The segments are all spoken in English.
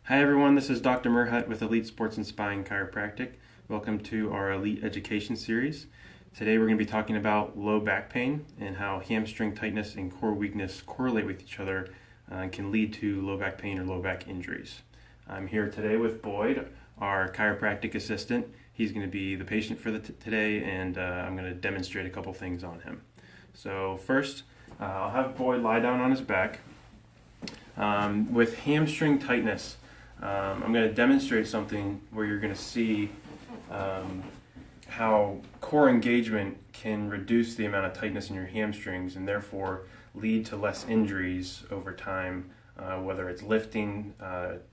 Hi everyone, this is Dr. Merhaut with Elite Sports and Spine Chiropractic. Welcome to our Elite Education Series. Today we're going to be talking about low back pain and how hamstring tightness and core weakness correlate with each other and can lead to low back pain or low back injuries. I'm here today with Boyd, our chiropractic assistant. He's going to be the patient for today, and I'm going to demonstrate a couple things on him. So first, I'll have Boyd lie down on his back. With hamstring tightness, I'm going to demonstrate something where you're going to see how core engagement can reduce the amount of tightness in your hamstrings and therefore lead to less injuries over time, whether it's lifting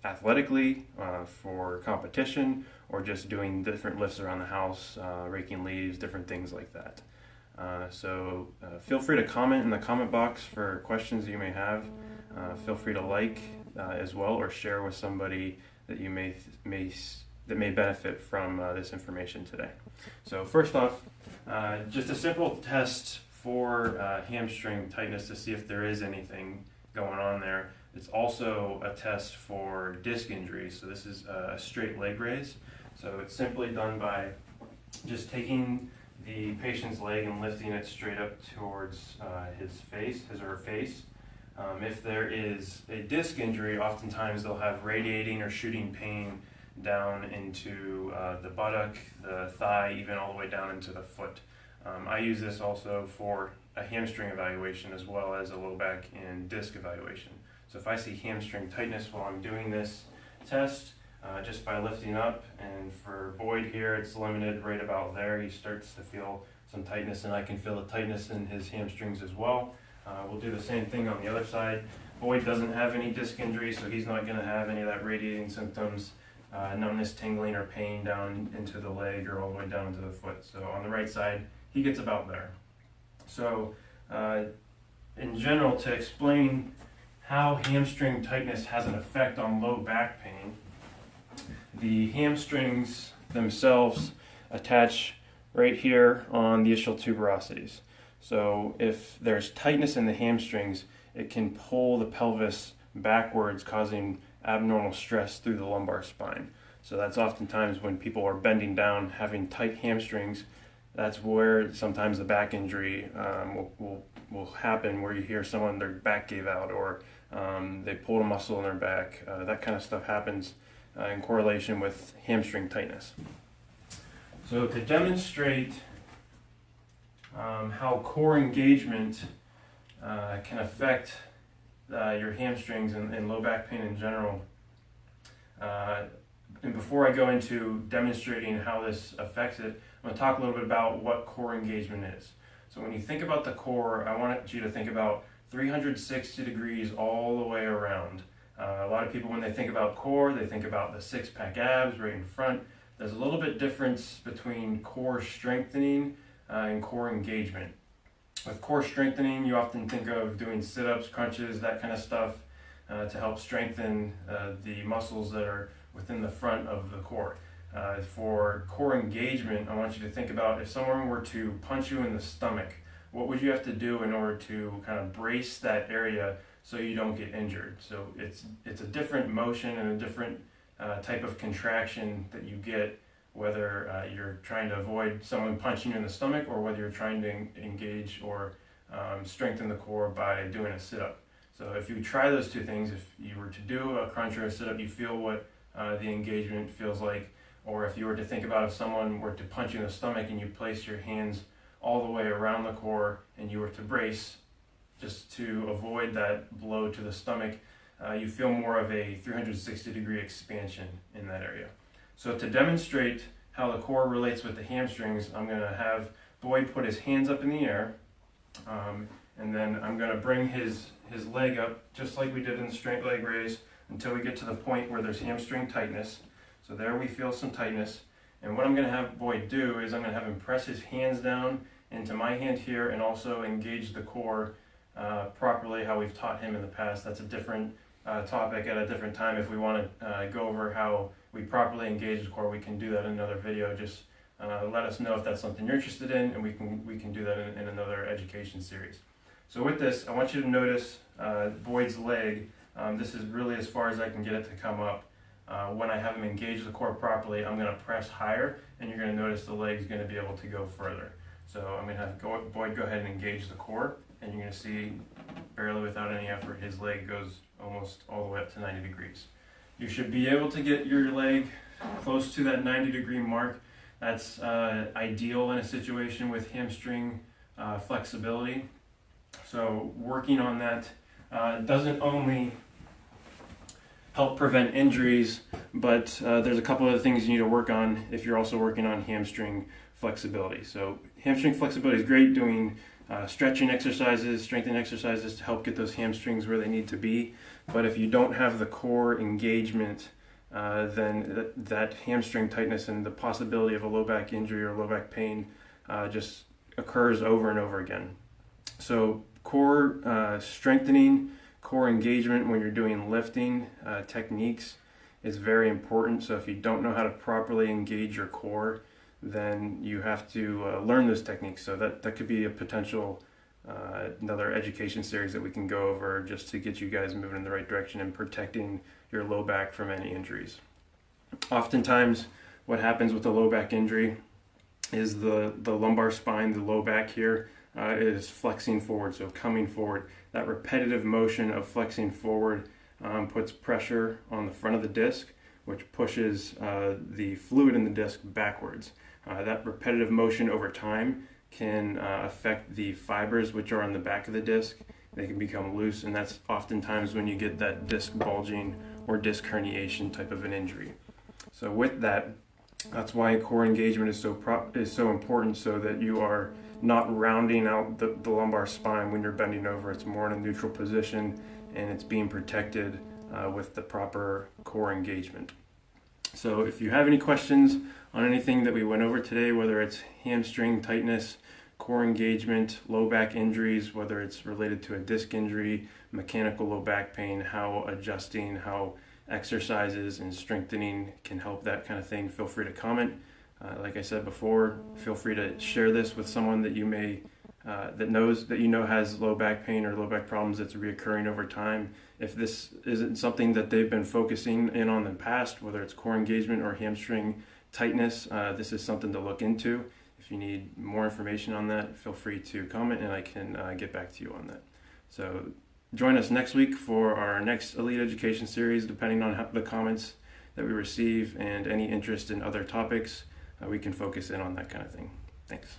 athletically for competition or just doing different lifts around the house, raking leaves, different things like that. So feel free to comment in the comment box for questions that you may have. Feel free to like as well, or share with somebody that you may benefit from this information today. So first off, just a simple test for hamstring tightness to see if there is anything going on there. It's also a test for disc injury. So this is a straight leg raise. So it's simply done by just taking the patient's leg and lifting it straight up towards his or her face. If there is a disc injury, oftentimes they'll have radiating or shooting pain down into the buttock, the thigh, even all the way down into the foot. I use this also for a hamstring evaluation as well as a low back and disc evaluation. So if I see hamstring tightness while I'm doing this test, just by lifting up, and for Boyd here, it's limited right about there. He starts to feel some tightness, and I can feel the tightness in his hamstrings as well. We'll do the same thing on the other side. Boyd doesn't have any disc injury, so he's not going to have any of that radiating symptoms, numbness, tingling, or pain down into the leg or all the way down into the foot. So on the right side, he gets about there. So in general, to explain how hamstring tightness has an effect on low back pain, the hamstrings themselves attach right here on the ischial tuberosities. So if there's tightness in the hamstrings, it can pull the pelvis backwards, causing abnormal stress through the lumbar spine. So that's oftentimes when people are bending down, having tight hamstrings. That's where sometimes the back injury will happen, where you hear someone, their back gave out, or they pulled a muscle in their back. That kind of stuff happens in correlation with hamstring tightness. So to demonstrate how core engagement can affect your hamstrings and low back pain in general. And before I go into demonstrating how this affects it, I'm going to talk a little bit about what core engagement is. So when you think about the core, I want you to think about 360 degrees all the way around. A lot of people, when they think about core, they think about the six-pack abs right in front. There's a little bit difference between core strengthening and core engagement. With core strengthening, you often think of doing sit-ups, crunches, that kind of stuff to help strengthen the muscles that are within the front of the core. For core engagement, I want you to think about if someone were to punch you in the stomach, what would you have to do in order to kind of brace that area so you don't get injured? So it's a different motion and a different type of contraction that you get, whether you're trying to avoid someone punching you in the stomach or whether you're trying to engage or strengthen the core by doing a sit-up. So if you try those two things, if you were to do a crunch or a sit-up, you feel what the engagement feels like. Or if you were to think about if someone were to punch you in the stomach and you place your hands all the way around the core and you were to brace just to avoid that blow to the stomach, you feel more of a 360-degree expansion in that area. So to demonstrate how the core relates with the hamstrings, I'm going to have Boyd put his hands up in the air, and then I'm going to bring his leg up just like we did in the straight leg raise until we get to the point where there's hamstring tightness. So there we feel some tightness. And what I'm going to have Boyd do is I'm going to have him press his hands down into my hand here and also engage the core properly how we've taught him in the past. That's a different topic at a different time. If we want to go over how we properly engage the core, we can do that in another video. Just let us know if that's something you're interested in, and we can do that in another education series. So with this, I want you to notice Boyd's leg. This is really as far as I can get it to come up. when I have them engage the core properly, I'm going to press higher, and you're going to notice the leg's going to be able to go further. So I'm going to have Boyd go ahead and engage the core, and you're going to see, barely without any effort, his leg goes almost all the way up to 90 degrees. You should be able to get your leg close to that 90-degree mark. That's ideal in a situation with hamstring flexibility. So working on that doesn't only help prevent injuries, but there's a couple other things you need to work on if you're also working on hamstring flexibility. So hamstring flexibility is great, doing stretching exercises, strengthening exercises to help get those hamstrings where they need to be. But if you don't have the core engagement, then that hamstring tightness and the possibility of a low back injury or low back pain just occurs over and over again. So core strengthening, core engagement when you're doing lifting techniques is very important. So if you don't know how to properly engage your core, then you have to learn those techniques. So that could be a potential another education series that we can go over just to get you guys moving in the right direction and protecting your low back from any injuries. Oftentimes what happens with a low back injury is the lumbar spine, the low back here, is flexing forward, so coming forward. That repetitive motion of flexing forward puts pressure on the front of the disc, which pushes the fluid in the disc backwards. That repetitive motion over time can affect the fibers which are on the back of the disc. They can become loose, and that's oftentimes when you get that disc bulging or disc herniation type of an injury. So with that, that's why core engagement is so important, so that you are not rounding out the lumbar spine when you're bending over. It's more in a neutral position, and it's being protected with the proper core engagement. So if you have any questions on anything that we went over today, whether it's hamstring tightness, core engagement, low back injuries, whether it's related to a disc injury, mechanical low back pain, how adjusting, how exercises and strengthening can help, that kind of thing, feel free to comment. Like I said before, feel free to share this with someone that you may that has low back pain or low back problems that's reoccurring over time. If this isn't something that they've been focusing in on in the past, whether it's core engagement or hamstring tightness, this is something to look into. If you need more information on that, feel free to comment and I can get back to you on that. So join us next week for our next Elite Education series, depending on the comments that we receive and any interest in other topics. We can focus in on that kind of thing. Thanks.